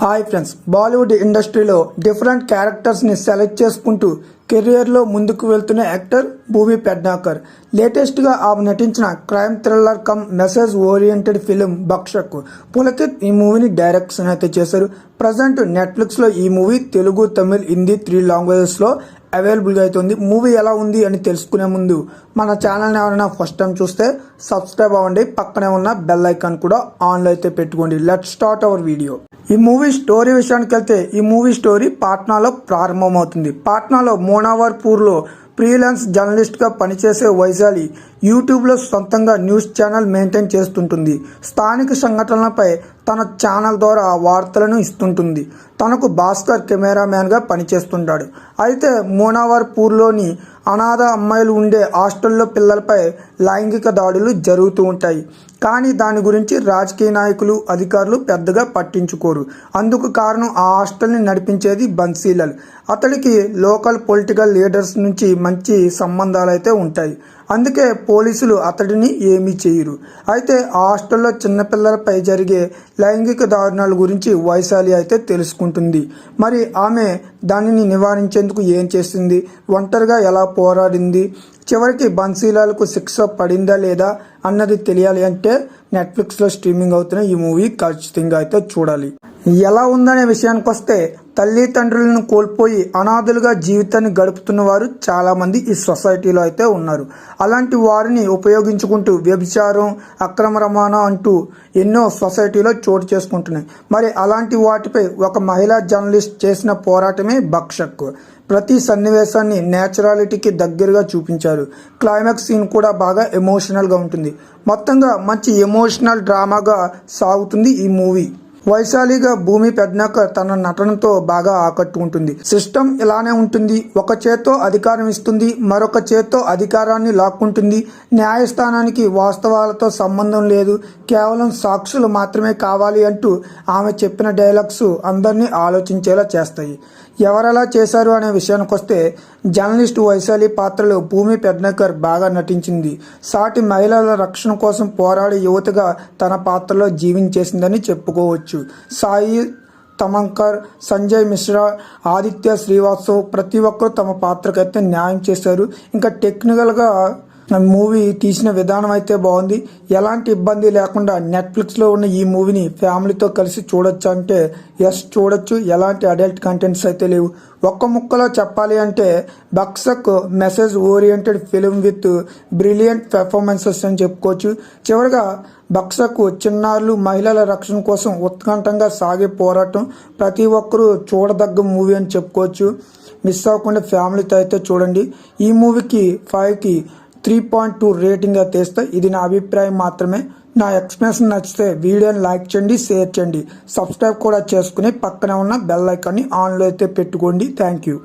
Hi friends, Bollywood ఇండస్ట్రీలో different క్యారెక్టర్స్ని select చేసుకుంటూ కెరియర్లో ముందుకు వెళ్తున్న యాక్టర్ భూమి పెడ్నాకర్. లేటెస్ట్గా ఆమె నటించిన crime thriller cum message oriented film Bhakshak Pulkit ఈ మూవీని డైరెక్షన్ అయితే చేశారు. ప్రజెంట్ నెట్ఫ్లిక్స్లో ఈ మూవీ తెలుగు, తమిళ్, హిందీ 3 లాంగ్వేజెస్లో అవైలబుల్గా అయితే ఉంది. మూవీ ఎలా ఉంది అని తెలుసుకునే ముందు మన ఛానల్ని ఎవరైనా ఫస్ట్ టైం చూస్తే సబ్స్క్రైబ్ అవ్వండి, పక్కనే ఉన్న బెల్ ఐకాన్ కూడా ఆన్లో అయితే పెట్టుకోండి. Let's start our video. ఈ మూవీ స్టోరీ విషయానికి వెళ్తే ఈ మూవీ స్టోరీ పాట్నాలో ప్రారంభమవుతుంది. పాట్నాలో మోనావర్పూర్లో ఫ్రీలాన్స్ జర్నలిస్ట్గా పనిచేసే వైశాలి యూట్యూబ్లో సొంతంగా న్యూస్ ఛానల్ మెయింటైన్ చేస్తుంటుంది. స్థానిక సంఘటనలపై తన ఛానల్ ద్వారా వార్తలను ఇస్తుంటుంది. తనకు భాస్కర్ కెమెరామ్యాన్గా పనిచేస్తుంటాడు. అయితే మోనావర్పూర్లోని అనాథ అమ్మాయిలు ఉండే హాస్టల్లో పిల్లలపై లైంగిక దాడులు జరుగుతూ ఉంటాయి. కానీ దాని గురించి రాజకీయ నాయకులు, అధికారులు పెద్దగా పట్టించుకోరు. అందుకు కారణం ఆ హాస్టల్ని నడిపించేది బన్సీలాల్. అతడికి లోకల్ పొలిటికల్ లీడర్స్ నుంచి మంచి సంబంధాలు అయితే ఉంటాయి. అందుకే పోలీసులు అతడిని ఏమీ చేయరు. అయితే ఆ హాస్టల్లో చిన్నపిల్లలపై జరిగే లైంగిక దారుణాల గురించి వైశాలి అయితే తెలుసుకుంటుంది. మరి ఆమె దానిని నివారించేందుకు ఏం చేసింది, ఒంటరిగా ఎలా పోరాడింది, చివరికి బన్సీలాల్కు శిక్ష పడిందా లేదా అన్నది తెలియాలి అంటే నెట్ఫ్లిక్స్లో స్ట్రీమింగ్ అవుతున్న ఈ మూవీ ఖచ్చితంగా అయితే చూడాలి. ఎలా ఉందనే విషయానికి వస్తే తల్లిదండ్రులను కోల్పోయి అనాథలుగా జీవితాన్ని గడుపుతున్న వారు చాలామంది ఈ సొసైటీలో అయితే ఉన్నారు. అలాంటి వారిని ఉపయోగించుకుంటూ వ్యభిచారం, అక్రమ రవాణా అంటూ ఎన్నో సొసైటీలో చోటు చేసుకుంటున్నాయి. మరి అలాంటి వాటిపై ఒక మహిళా జర్నలిస్ట్ చేసిన పోరాటమే బక్షక్. ప్రతి సన్నివేశాన్ని నేచురాలిటీకి దగ్గరగా చూపించారు. క్లైమాక్స్ సీన్ కూడా బాగా ఎమోషనల్గా ఉంటుంది. మొత్తంగా మంచి ఎమోషనల్ డ్రామాగా సాగుతుంది ఈ మూవీ. వైశాలిగా భూమి పెడ్నాకర్ తన నటనతో బాగా ఆకట్టుకుంటుంది. సిస్టమ్ ఇలానే ఉంటుంది. ఒక చేత్తో అధికారం ఇస్తుంది, మరొక చేత్తో అధికారాన్ని లాక్కుంటుంది. న్యాయస్థానానికి వాస్తవాలతో సంబంధం లేదు, కేవలం సాక్షులు మాత్రమే కావాలి అంటూ ఆమె చెప్పిన డైలాగ్స్ అందరినీ ఆలోచించేలా చేస్తాయి. ఎవరెలా చేశారు అనే విషయానికి వస్తే జర్నలిస్ట్ వైశాలి పాత్రలో భూమి పెడ్నాకర్ బాగా నటించింది. సాటి మహిళల రక్షణ కోసం పోరాడే యువతగా తన పాత్రలో జీవించేసిందని చెప్పుకోవచ్చు. సాయి తమంకర్, సంజయ్ మిశ్రా, ఆదిత్య శ్రీవాత్సవ్ ప్రతి ఒక్కరూ తమ పాత్రకైతే న్యాయం చేశారు. ఇంకా టెక్నికల్గా మూవీ తీసిన విధానం అయితే బాగుంది. ఎలాంటి ఇబ్బంది లేకుండా నెట్ఫ్లిక్స్లో ఉన్న ఈ మూవీని ఫ్యామిలీతో కలిసి చూడొచ్చు అంటే ఎస్ చూడొచ్చు. ఎలాంటి అడల్ట్ కంటెంట్స్ అయితే లేవు. ఒక్క ముక్కలో చెప్పాలి అంటే Bhakshak message oriented film with brilliant performances అని చెప్పుకోవచ్చు. చివరిగా బక్షక్ చిన్నారులు, మహిళల రక్షణ కోసం ఉత్కంఠంగా సాగే పోరాటం ప్రతి ఒక్కరూ చూడదగ్గ మూవీ అని చెప్పుకోవచ్చు. మిస్ అవ్వకుండా ఫ్యామిలీతో అయితే చూడండి. ఈ మూవీకి 5కి 3.2 రేటింగ్గా తెస్తే ఇది నా అభిప్రాయం మాత్రమే. నా ఎక్స్ప్లెనేషన్ నచ్చితే వీడియోని లైక్ చేయండి, షేర్ చేయండి, సబ్స్క్రైబ్ కూడా చేసుకుని పక్కనే ఉన్న బెల్ ఐకాన్ని ఆన్లో అయితే పెట్టుకోండి. Thank you.